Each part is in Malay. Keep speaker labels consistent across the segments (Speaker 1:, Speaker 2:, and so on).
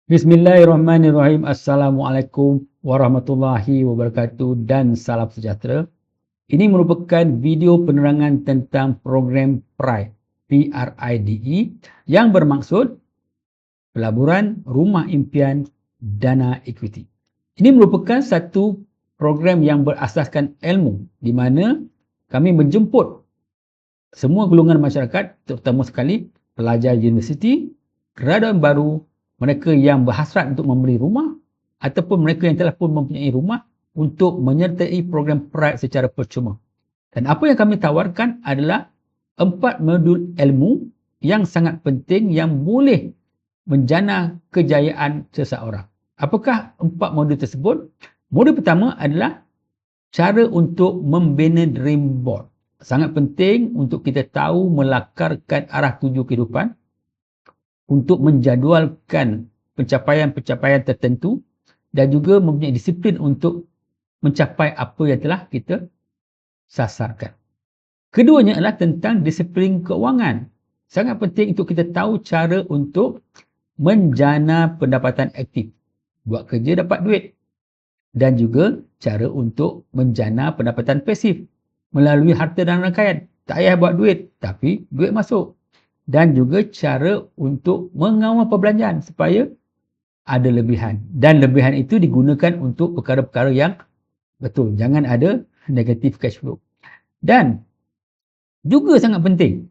Speaker 1: Bismillahirrahmanirrahim. Assalamualaikum warahmatullahi wabarakatuh dan salam sejahtera. Ini merupakan video penerangan tentang program PRIDE, PRIDE yang bermaksud Pelaburan Rumah Impian Dana Equity. Ini merupakan satu program yang berasaskan ilmu di mana kami menjemput semua golongan masyarakat, terutama sekali pelajar universiti, graduan baru, mereka yang berhasrat untuk membeli rumah ataupun mereka yang telah pun mempunyai rumah untuk menyertai program PRIDE secara percuma. Dan apa yang kami tawarkan adalah 4 modul ilmu yang sangat penting yang boleh menjana kejayaan seseorang. Apakah 4 modul tersebut? Modul pertama adalah cara untuk membina dream board. Sangat penting untuk kita tahu melakarkan arah tuju kehidupan, untuk menjadualkan pencapaian-pencapaian tertentu dan juga mempunyai disiplin untuk mencapai apa yang telah kita sasarkan. Keduanya adalah tentang disiplin keuangan. Sangat penting untuk kita tahu cara untuk menjana pendapatan aktif. Buat kerja dapat duit. Dan juga cara untuk menjana pendapatan pasif melalui harta dan rangkaian. Tak payah buat duit, tapi duit masuk. Dan juga cara untuk mengawal perbelanjaan supaya ada lebihan. Dan lebihan itu digunakan untuk perkara-perkara yang betul. Jangan ada negative cash flow. Dan juga sangat penting,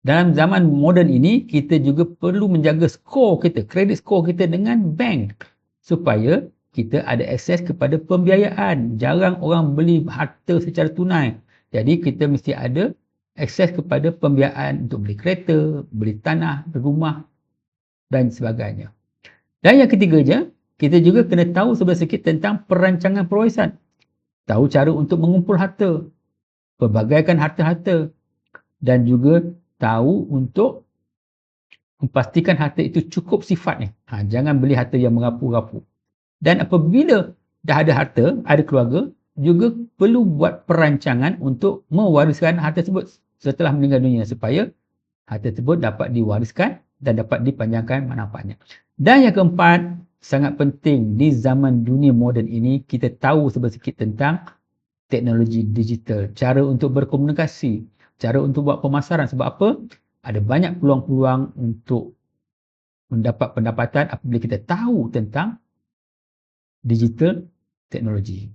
Speaker 1: dalam zaman moden ini, kita juga perlu menjaga skor kita, kredit skor kita dengan bank. Supaya kita ada akses kepada pembiayaan. Jarang orang beli harta secara tunai. Jadi kita mesti ada akses kepada pembiayaan untuk beli kereta, beli tanah, rumah dan sebagainya. Dan yang ketiganya, kita juga kena tahu sebenarnya sikit tentang perancangan perwarisan. Tahu cara untuk mengumpul harta, pelbagaikan harta-harta dan juga tahu untuk memastikan harta itu cukup sifatnya. Jangan beli harta yang merapu-rapu. Dan apabila dah ada harta, ada keluarga, juga perlu buat perancangan untuk mewariskan harta tersebut setelah meninggal dunia supaya harta tersebut dapat diwariskan dan dapat dipanjangkan manfaatnya. Dan yang keempat, sangat penting di zaman dunia moden ini kita tahu sedikit tentang teknologi digital, cara untuk berkomunikasi, cara untuk buat pemasaran. Sebab apa? Ada banyak peluang-peluang untuk mendapat pendapatan apabila kita tahu tentang digital teknologi.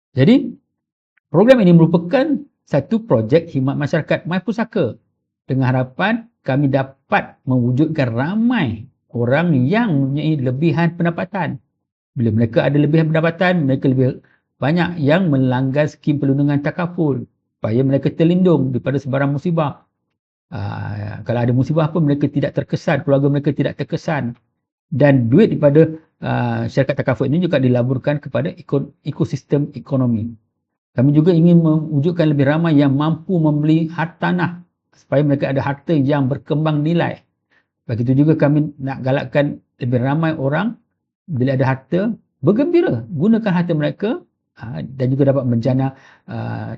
Speaker 1: Jadi, program ini merupakan satu projek khidmat masyarakat My Pusaka dengan harapan kami dapat mewujudkan ramai orang yang mempunyai lebihan pendapatan. Bila mereka ada lebihan pendapatan, mereka lebih banyak yang melanggar skim perlindungan takaful supaya mereka terlindung daripada sebarang musibah. Kalau ada musibah apa, mereka tidak terkesan, keluarga mereka tidak terkesan. Dan duit daripada syarikat takaful ini juga dilaburkan kepada ekosistem ekonomi. Kami juga ingin mewujudkan lebih ramai yang mampu membeli hartanah supaya mereka ada harta yang berkembang nilai. Begitu juga kami nak galakkan lebih ramai orang bila ada harta bergembira gunakan harta mereka dan juga dapat menjana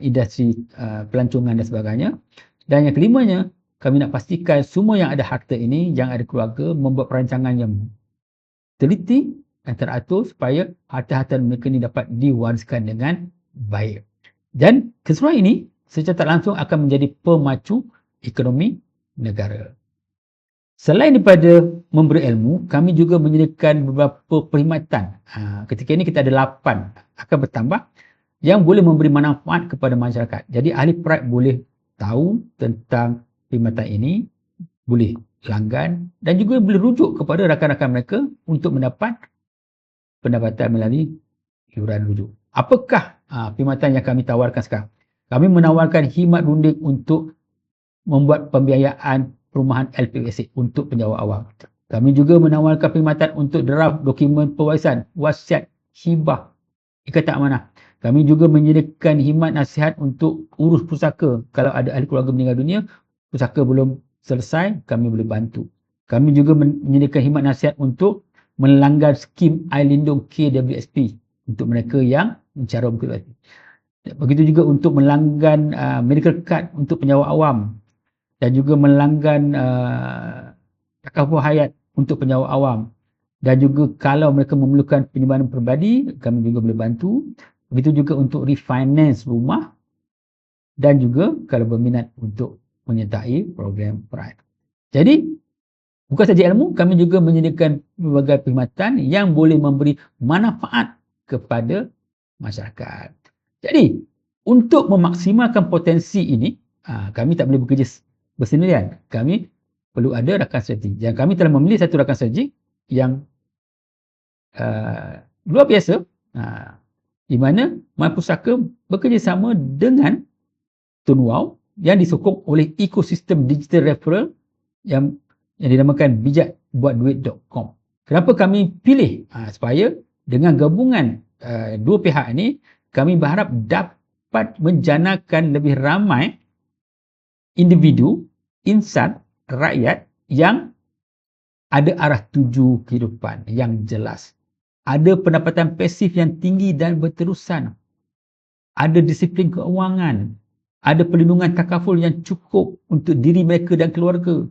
Speaker 1: industri pelancongan dan sebagainya. Dan yang kelimanya, kami nak pastikan semua yang ada harta ini, yang ada keluarga, membuat perancangan yang teliti dan teratur supaya harta-harta mereka ini dapat diwariskan dengan baik. Dan keseluruhan ini secara tak langsung akan menjadi pemacu ekonomi negara. Selain daripada memberi ilmu, kami juga menyediakan beberapa perkhidmatan. Ketika ini kita ada 8, akan bertambah, yang boleh memberi manfaat kepada masyarakat. Jadi ahli PRIDE boleh tahu tentang perkhidmatan ini, boleh langgan dan juga boleh rujuk kepada rakan-rakan mereka untuk mendapat pendapatan melalui iuran rujuk. Apakah perkhidmatan yang kami tawarkan sekarang? Kami menawarkan khidmat runding untuk membuat pembiayaan perumahan LPWC untuk penjawat awam. Kami juga menawarkan perkhidmatan untuk draft dokumen pewarisan, wasiat, hibah, ikatan amanah. Kami juga menyediakan khidmat nasihat untuk urus pusaka. Kalau ada ahli keluarga meninggal dunia, pusaka belum selesai, kami boleh bantu. Kami juga menyediakan khidmat nasihat untuk melanggar skim air lindung KWSP untuk mereka yang mencarum KWSP. Begitu juga untuk melanggan medical card untuk penjawat awam dan juga melanggan takaful hayat untuk penjawat awam Dan juga kalau mereka memerlukan penyimpanan peribadi, kami juga boleh bantu. Begitu juga untuk refinance rumah dan juga kalau berminat untuk menyertai program Prime. Jadi, bukan saja ilmu, kami juga menyediakan berbagai perkhidmatan yang boleh memberi manfaat kepada masyarakat. Jadi, untuk memaksimalkan potensi ini, kami tak boleh bekerja bersendirian. Kami perlu ada rakan strategi. Dan kami telah memilih satu rakan strategi yang luar biasa, di mana MyPustaka bekerjasama dengan Tun Wow yang disokong oleh ekosistem digital referral yang dinamakan bijakbuatduit.com. Kenapa kami pilih? Supaya dengan gabungan dua pihak ini, kami berharap dapat menjanakan lebih ramai individu, insan, rakyat yang ada arah tuju kehidupan yang jelas. Ada pendapatan pasif yang tinggi dan berterusan. Ada disiplin keuangan. Ada perlindungan takaful yang cukup untuk diri mereka dan keluarga.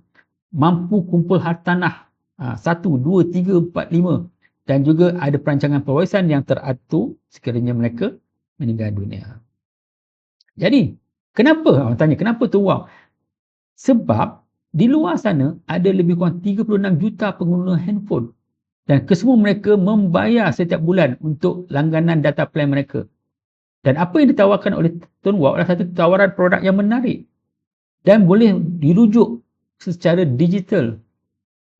Speaker 1: Mampu kumpul hartanah 1, 2, 3, 4, 5. Dan juga ada perancangan pewarisan yang teratur sekiranya mereka meninggal dunia. Jadi, kenapa? Orang tanya, kenapa tu wow? Sebab di luar sana ada lebih kurang 36 juta pengguna handphone. Dan kesemua mereka membayar setiap bulan untuk langganan data plan mereka. Dan apa yang ditawarkan oleh Tun Wow adalah satu tawaran produk yang menarik. Dan boleh dirujuk secara digital.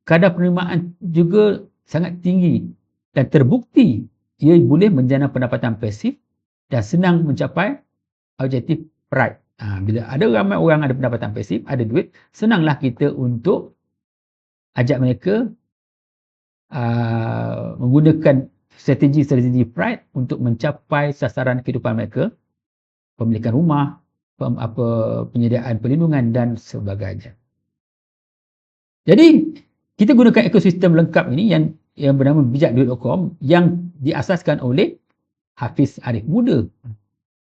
Speaker 1: Kadar penerimaan juga sangat tinggi. Dan terbukti ia boleh menjana pendapatan pasif dan senang mencapai objektif Pride. Bila ada ramai orang ada pendapatan pasif, ada duit, senanglah kita untuk ajak mereka menggunakan strategi Pride untuk mencapai sasaran kehidupan mereka, pemilikan rumah, penyediaan perlindungan dan sebagainya. Jadi, kita gunakan ekosistem lengkap ini yang bernama bijakduit.com yang diasaskan oleh Hafiz Arif Muda.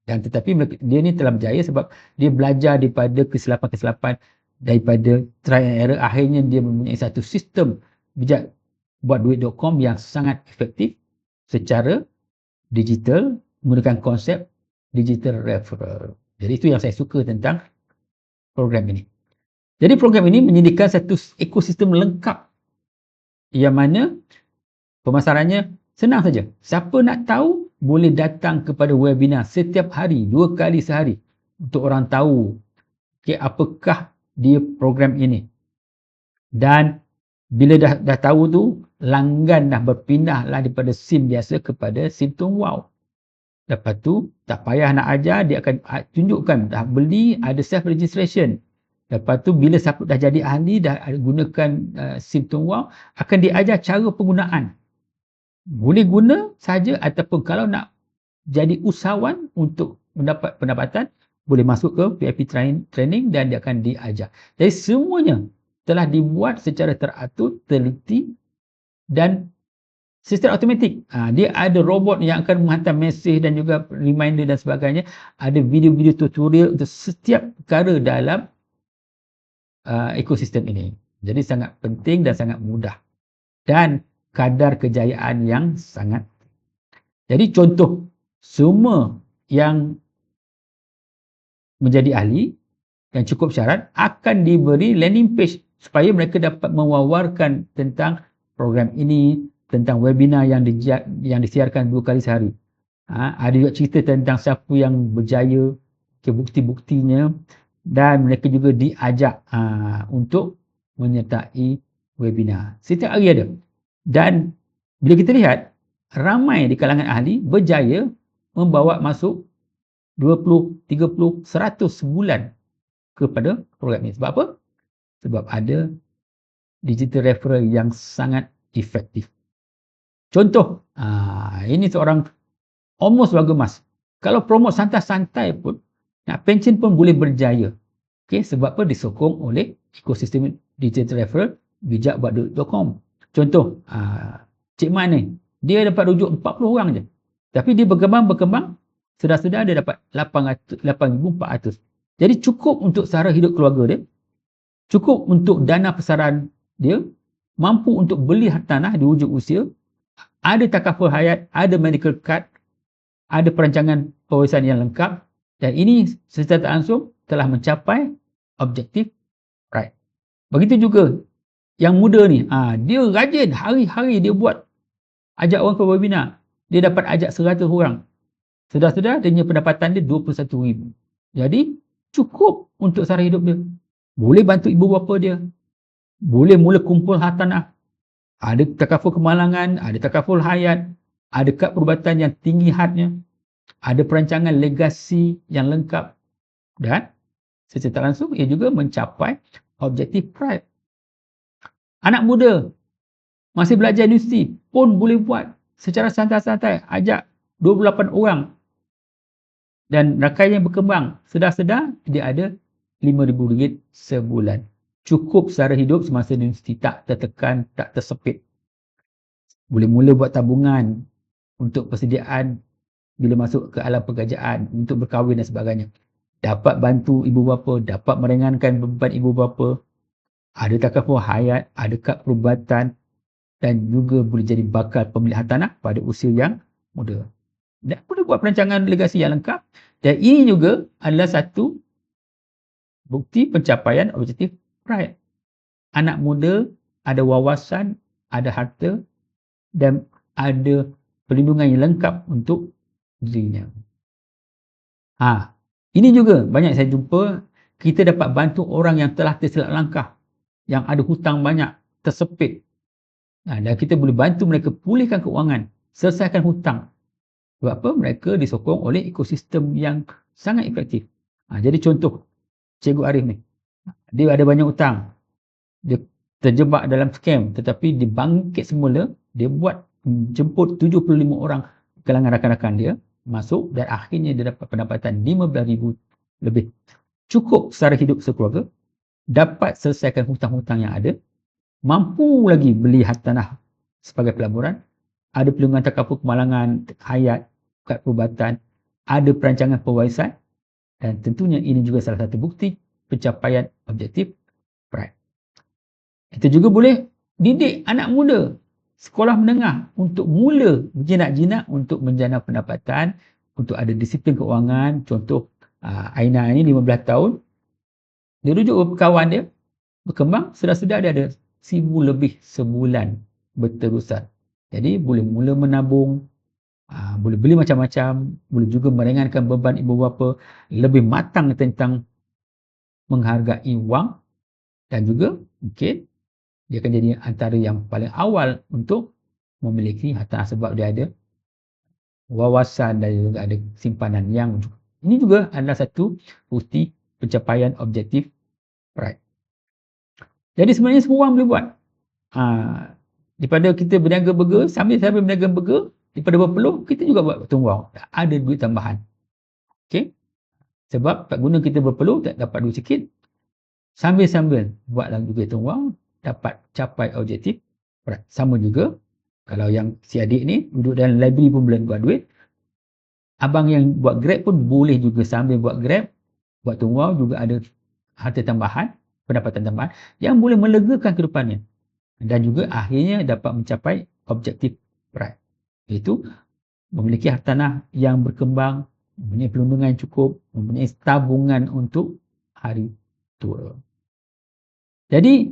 Speaker 1: Dan tetapi dia ni telah berjaya sebab dia belajar daripada kesilapan-kesilapan, daripada try and error, akhirnya dia mempunyai satu sistem bijakbuatduit.com yang sangat efektif secara digital menggunakan konsep digital referral. Jadi itu yang saya suka tentang program ini. Jadi program ini menyediakan satu ekosistem lengkap yang mana pemasarannya senang saja. Siapa nak tahu boleh datang kepada webinar setiap hari, 2 kali sehari untuk orang tahu apakah dia program ini. Dan bila dah tahu tu, langgan dah berpindahlah daripada SIM biasa kepada SIM Tun Wow. Lepas tu, tak payah nak ajar, dia akan tunjukkan dah beli, ada self registration. Lepas tu, bila siapa dah jadi ahli, dah gunakan SIM Tun Wow, akan diajar cara penggunaan. Boleh guna saja ataupun kalau nak jadi usahawan untuk mendapat pendapatan, boleh masuk ke VIP training dan dia akan diajar. Jadi semuanya telah dibuat secara teratur, teliti dan secara automatik. Dia ada robot yang akan menghantar mesej dan juga reminder dan sebagainya. Ada video-video tutorial untuk setiap perkara dalam ekosistem ini. Jadi sangat penting dan sangat mudah. Dan kadar kejayaan yang sangat. Jadi contoh, semua yang menjadi ahli yang cukup syarat akan diberi landing page supaya mereka dapat mewawarkan tentang program ini, tentang webinar yang disiarkan 2 kali sehari. Ada juga cerita tentang siapa yang berjaya, bukti-buktinya, dan mereka juga diajak untuk menyertai webinar. Setiap hari ada. Dan bila kita lihat, ramai di kalangan ahli berjaya membawa masuk 20, 30, 100 sebulan kepada program ini. Sebab apa? Sebab ada digital referral yang sangat efektif. Contoh, ini seorang almost warga emas. Kalau promote santai-santai pun, nak pension pun boleh berjaya. Okay, sebab apa? Disokong oleh ekosistem digital referral bijakbuatduit.com. Contoh, Cik Man ni, dia dapat rujuk 40 orang je. Tapi dia berkembang, sedar-sedar dia dapat 8,400. Jadi cukup untuk sara hidup keluarga dia, cukup untuk dana pesaran dia, mampu untuk beli hartanah di hujung usia, ada takaful hayat, ada medical card, ada perancangan pewarisan yang lengkap, dan ini secara tak langsung telah mencapai objektif pride. Begitu juga yang muda ni, dia rajin, hari-hari dia buat, ajak orang ke webinar, dia dapat ajak 100 orang. Sedar-sedar dia punya pendapatan dia 21,000. Jadi cukup untuk sara hidup dia. Boleh bantu ibu bapa dia. Boleh mula kumpul hartanah. Ada takaful kemalangan, ada takaful hayat, ada kad perubatan yang tinggi hadnya, ada perancangan legasi yang lengkap, dan secara tak langsung ia juga mencapai objektif pride. Anak muda masih belajar universiti pun boleh buat secara santai-santai, ajak 28 orang, dan rakainya berkembang. Sedar-sedar dia ada RM5,000 sebulan. Cukup sara hidup semasa universiti, tak tertekan, tak tersepit. Boleh mula buat tabungan untuk persediaan bila masuk ke alam pekerjaan, untuk berkahwin dan sebagainya. Dapat bantu ibu bapa, dapat meringankan beban ibu bapa, ada takaful hayat, ada kad perubatan, dan juga boleh jadi bakal pemilik hartanah pada usia yang muda. Dan boleh buat perancangan legasi yang lengkap, dan ini juga adalah satu bukti pencapaian objektif pride. Anak muda ada wawasan, ada harta, dan ada perlindungan yang lengkap untuk dirinya. Ini juga banyak saya jumpa, kita dapat bantu orang yang telah tersilap langkah, yang ada hutang banyak, tersepit. Dan kita boleh bantu mereka pulihkan keuangan, selesaikan hutang. Sebab apa? Mereka disokong oleh ekosistem yang sangat efektif. Jadi contoh, Cikgu Arif ni, dia ada banyak hutang. Dia terjebak dalam scam, tetapi dia bangkit semula, dia buat jemput 75 orang kalangan rakan-rakan dia masuk, dan akhirnya dia dapat pendapatan RM15,000 lebih. Cukup sara hidup sekeluarga, dapat selesaikan hutang-hutang yang ada, mampu lagi beli hartanah sebagai pelaburan, ada perlindungan takaful kemalangan, hayat, kad perubatan, ada perancangan pewarisan, dan tentunya ini juga salah satu bukti pencapaian objektif pride. Kita juga boleh didik anak muda sekolah menengah untuk mula berjinak-jinak untuk menjana pendapatan, untuk ada disiplin keuangan. Contoh, Aina ni 15 tahun, dia rujuk ke kawan dia, berkembang, sedar-sedar dia ada RM1,000 lebih sebulan berterusan. Jadi boleh mula menabung, boleh beli macam-macam, boleh juga meringankan beban ibu bapa, lebih matang tentang menghargai wang, dan juga mungkin dia akan jadi antara yang paling awal untuk memiliki hartanah sebab dia ada wawasan dan juga ada simpanan yang cukup. Ini juga adalah satu bukti pencapaian objektif pride. Jadi sebenarnya semua orang boleh buat. Daripada kita berniaga burger, sambil berniaga burger, daripada berpeluh, kita juga buat tunggu. Ada duit tambahan. Okay? Sebab tak guna kita berpeluh, tak dapat duit sikit. Sambil-sambil buat juga tunggu, dapat capai objektif. Sama juga, kalau yang si adik ni duduk dalam library pun boleh buat duit. Abang yang buat Grab pun boleh juga sambil buat Grab, buat tunggu, juga ada harta tambahan, pendapatan tambahan yang boleh melegakan kehidupannya. Dan juga akhirnya dapat mencapai objektif pride, iaitu memiliki hartanah yang berkembang, mempunyai perlindungan yang cukup, mempunyai tabungan untuk hari tua. Jadi,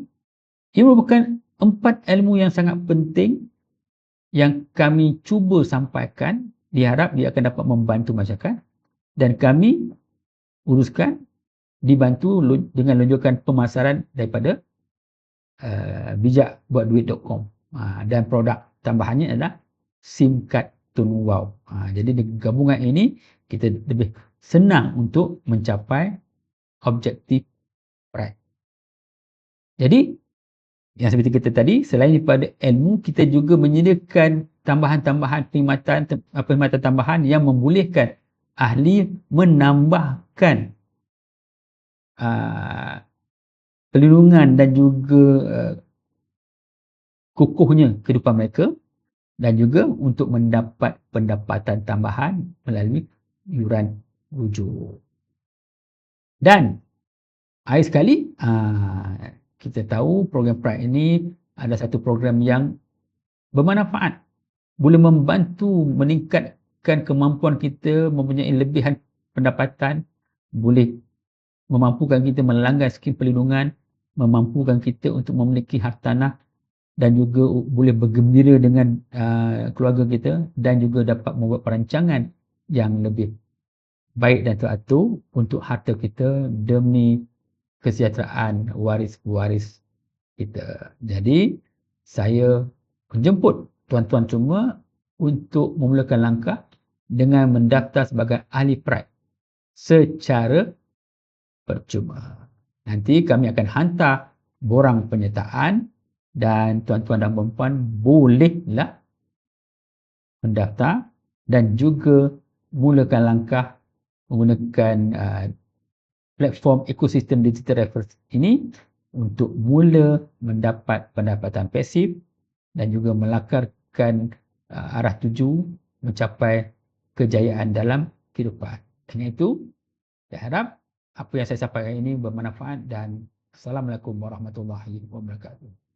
Speaker 1: ia merupakan 4 ilmu yang sangat penting yang kami cuba sampaikan. Diharap dia akan dapat membantu masyarakat, dan kami uruskan, dibantu dengan lonjokan pemasaran daripada bijakbuatduit.com, dan produk tambahannya adalah SIM card Tun Wow. Jadi dengan gabungan ini kita lebih senang untuk mencapai objektif pride. Jadi yang seperti kita tadi, selain daripada ilmu, kita juga menyediakan tambahan-tambahan perkhidmatan tambahan yang membolehkan ahli menambahkan perlindungan dan juga kukuhnya kehidupan mereka, dan juga untuk mendapat pendapatan tambahan melalui yuran rujuk. Dan akhir sekali, kita tahu program Pride ini adalah satu program yang bermanfaat, boleh membantu meningkatkan kemampuan kita mempunyai lebihan pendapatan, boleh memampukan kita melanggar skim perlindungan, memampukan kita untuk memiliki hartanah dan juga boleh bergembira dengan keluarga kita dan juga dapat membuat perancangan yang lebih baik dan teratur untuk harta kita demi kesejahteraan waris-waris kita. Jadi, saya menjemput tuan-tuan semua untuk memulakan langkah dengan mendaftar sebagai ahli PRAD secara percuma. Nanti kami akan hantar borang penyertaan dan tuan-tuan dan puan-puan bolehlah mendaftar dan juga mulakan langkah menggunakan platform ekosistem digital reference ini untuk mula mendapat pendapatan pasif dan juga melakarkan arah tuju mencapai kejayaan dalam kehidupan. Dengan itu, saya harap apa yang saya sampaikan ini bermanfaat dan Assalamualaikum warahmatullahi wabarakatuh.